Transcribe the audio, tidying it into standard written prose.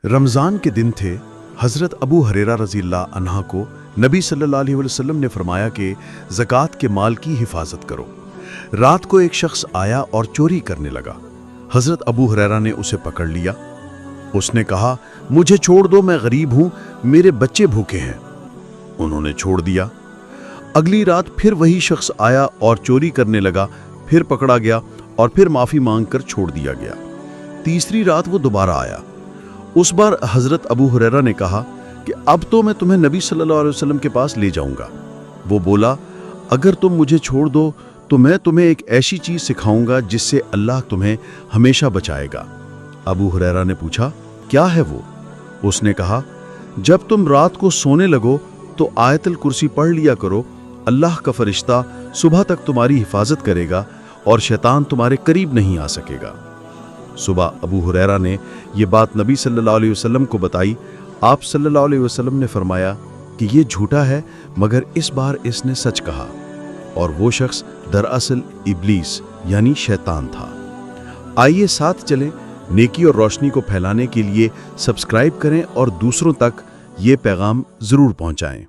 रमज़ान के दिन थे। हज़रत अबू हुरैरा रज़ियल्लाहु अन्हु को नबी सल्लल्लाहु अलैहि वसल्लम ने फरमाया कि ज़कात के माल की हिफाजत करो। रात को एक शख्स आया और चोरी करने लगा। हज़रत अबू हुरैरा ने उसे पकड़ लिया। उसने कहा, मुझे छोड़ दो, मैं गरीब हूँ, मेरे बच्चे भूखे हैं। उन्होंने छोड़ दिया। अगली रात फिर वही शख्स आया और चोरी करने लगा, फिर पकड़ा गया और फिर माफ़ी मांगकर छोड़ दिया गया। तीसरी रात वो दोबारा आया। उस बार हज़रत अबू हुरैरा ने कहा कि अब तो मैं तुम्हें नबी सल्लल्लाहु अलैहि वसल्लम के पास ले जाऊंगा। वो बोला, अगर तुम मुझे छोड़ दो तो मैं तुम्हें एक ऐसी चीज़ सिखाऊंगा जिससे अल्लाह तुम्हें हमेशा बचाएगा। अबू हुरैरा ने पूछा, क्या है वो? उसने कहा, जब तुम रात को सोने लगो तो आयतल कुर्सी पढ़ लिया करो। अल्लाह का फरिश्ता सुबह तक तुम्हारी हिफाजत करेगा और शैतान तुम्हारे करीब नहीं आ सकेगा। सुबह अबू हुरैरा ने ये बात नबी सल्लल्लाहु अलैहि वसल्लम को बताई। आप सल्लल्लाहु अलैहि वसल्लम ने फरमाया कि ये झूठा है, मगर इस बार इसने सच कहा। और वो शख्स दरअसल इब्लीस यानी शैतान था। आइए साथ चलें, नेकी और रोशनी को फैलाने के लिए सब्सक्राइब करें और दूसरों तक ये पैगाम ज़रूर पहुंचाएं।